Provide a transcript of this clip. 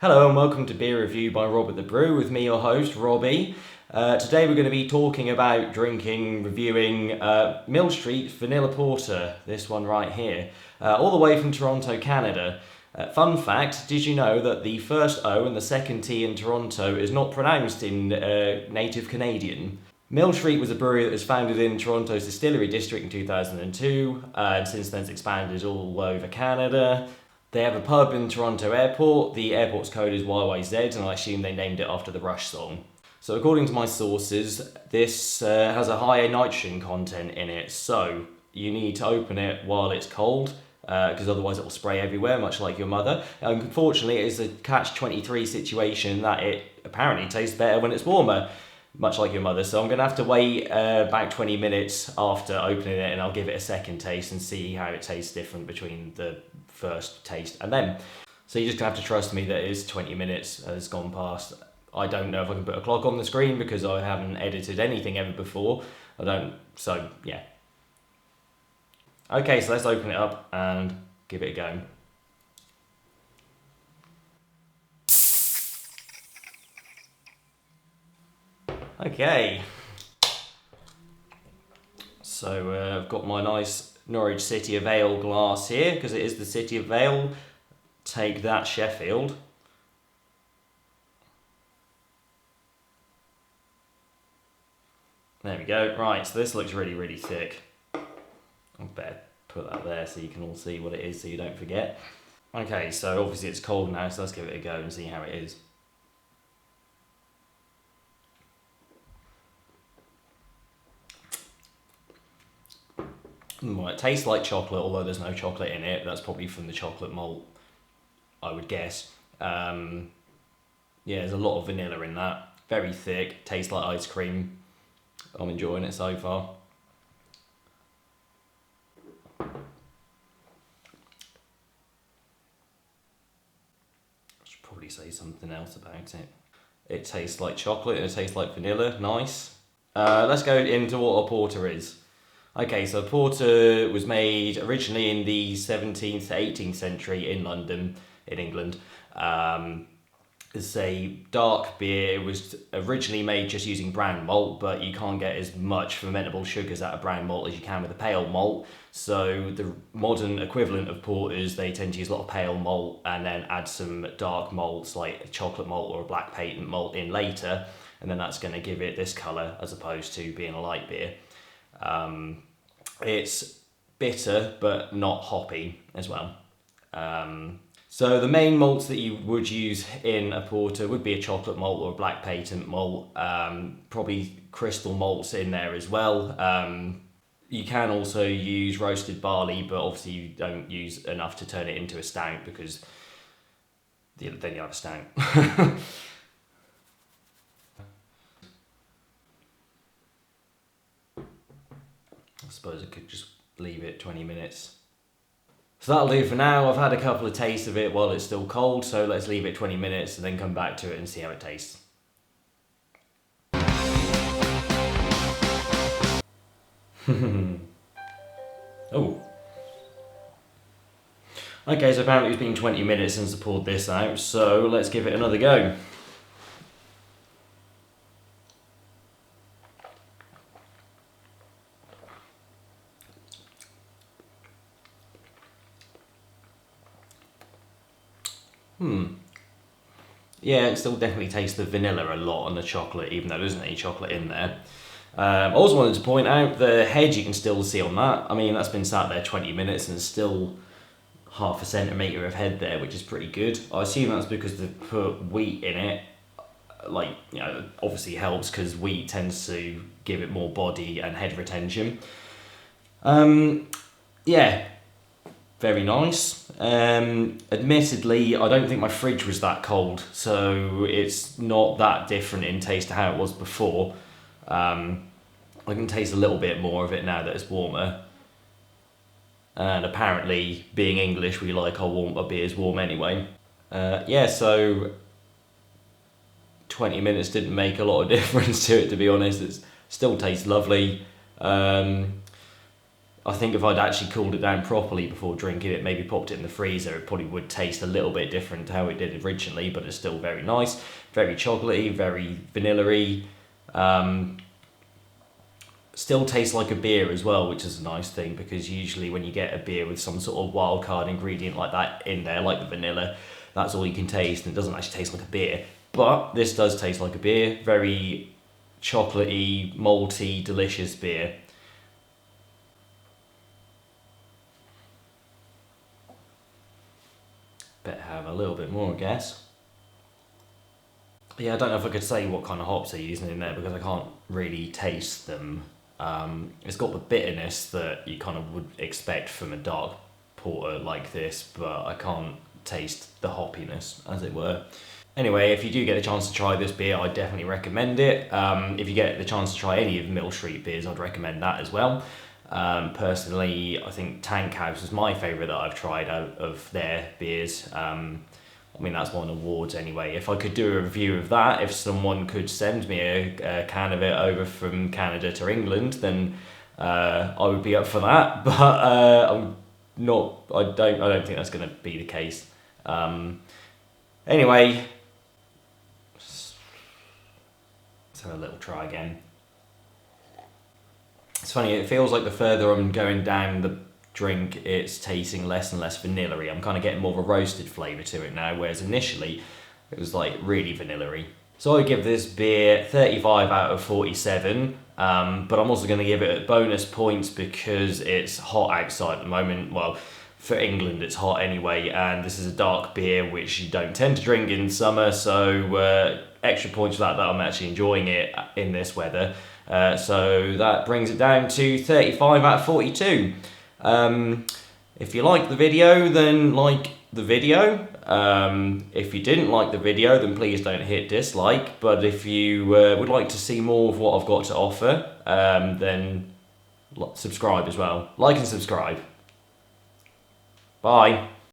Hello and welcome to Beer Review by Robert the Brew with me, your host, Robbie. Today we're going to be talking about reviewing Mill Street Vanilla Porter, this one right here, all the way from Toronto, Canada. Fun fact, did you know that the first O and the second T in Toronto is not pronounced in native Canadian? Mill Street was a brewery that was founded in Toronto's Distillery District in 2002, and since then it's expanded all over Canada. They have a pub in Toronto Airport. The airport's code is YYZ, and I assume they named it after the Rush song. So according to my sources, this has a higher nitrogen content in it, so you need to open it while it's cold, because otherwise it will spray everywhere, much like your mother. Unfortunately, it is a catch-23 situation that it apparently tastes better when it's warmer, much like your mother. So I'm going to have to wait about 20 minutes after opening it, and I'll give it a second taste and see how it tastes different between the first taste and then. So you're just going to have to trust me that it is 20 minutes has gone past. I don't know if I can put a clock on the screen because I haven't edited anything ever before. So yeah. Okay, so let's open it up and give it a go. Okay. So I've got my nice Norwich City of Ale glass here because it is the City of Ale. Take that, Sheffield. There we go. Right, so this looks really, really thick. I better put that there so you can all see what it is so you don't forget. Okay, so obviously it's cold now, so let's give it a go and see how it is. Well, it tastes like chocolate, although there's no chocolate in it. That's probably from the chocolate malt, I would guess. Yeah, there's a lot of vanilla in that. Very thick, tastes like ice cream. I'm enjoying it so far. I should probably say something else about it. It tastes like chocolate and it tastes like vanilla. Nice. Let's go into what a porter is. Okay, so porter was made originally in the 17th to 18th century in London, in England. It's a dark beer. It was originally made just using brown malt, but you can't get as much fermentable sugars out of brown malt as you can with a pale malt. So the modern equivalent of porters, they tend to use a lot of pale malt and then add some dark malts like a chocolate malt or a black patent malt in later, and then that's going to give it this colour as opposed to being a light beer. It's bitter but not hoppy as well. So the main malts that you would use in a porter would be a chocolate malt or a black patent malt, probably crystal malts in there as well. You can also use roasted barley, but obviously you don't use enough to turn it into a stout because then you have a stout. I suppose I could just leave it 20 minutes. So that'll do for now. I've had a couple of tastes of it while it's still cold, so let's leave it 20 minutes and then come back to it and see how it tastes. Oh. Okay, so apparently it's been 20 minutes since I poured this out, so let's give it another go. Yeah, it still definitely tastes the vanilla a lot and the chocolate, even though there isn't any chocolate in there. I also wanted to point out the head you can still see on that. I mean, that's been sat there 20 minutes and still half a centimetre of head there, which is pretty good. I assume that's because they put wheat in it. Like, you know, obviously helps because wheat tends to give it more body and head retention. Yeah. Very nice. Admittedly, I don't think my fridge was that cold, so it's not that different in taste to how it was before. I can taste a little bit more of it now that it's warmer. And apparently, being English, we like our beers warm anyway. Yeah, so 20 minutes didn't make a lot of difference to it, to be honest. It still tastes lovely. I think if I'd actually cooled it down properly before drinking it, maybe popped it in the freezer, it probably would taste a little bit different to how it did originally, but it's still very nice, very chocolatey, very vanilla-y. Still tastes like a beer as well, which is a nice thing, because usually when you get a beer with some sort of wild card ingredient like that in there, like the vanilla, that's all you can taste, and it doesn't actually taste like a beer. But this does taste like a beer, very chocolatey, malty, delicious beer. Better have a little bit more, I guess. Yeah, I don't know if I could say what kind of hops they're using in there because I can't really taste them. It's got the bitterness that you kind of would expect from a dark porter like this, but I can't taste the hoppiness, as it were. Anyway, if you do get the chance to try this beer, I definitely recommend it. If you get the chance to try any of Mill Street beers, I'd recommend that as well. Personally, I think Tank House is my favourite that I've tried out of their beers. I mean, that's won awards anyway. If I could do a review of that, if someone could send me a can of it over from Canada to England, then I would be up for that. But I'm not. I don't think that's going to be the case. Anyway, let's have a little try again. It's funny. It feels like the further I'm going down the drink, it's tasting less and less vanilla-y. I'm kind of getting more of a roasted flavour to it now, whereas initially it was like really vanilla-y. So I give this beer 35 out of 47, but I'm also going to give it bonus points because it's hot outside at the moment. Well, for England it's hot anyway, and this is a dark beer which you don't tend to drink in summer, so extra points for that I'm actually enjoying it in this weather. So that brings it down to 35 out of 42. If you like the video, then like the video. If you didn't like the video, then please don't hit dislike. But if you would like to see more of what I've got to offer, then subscribe as well. Like and subscribe. Bye.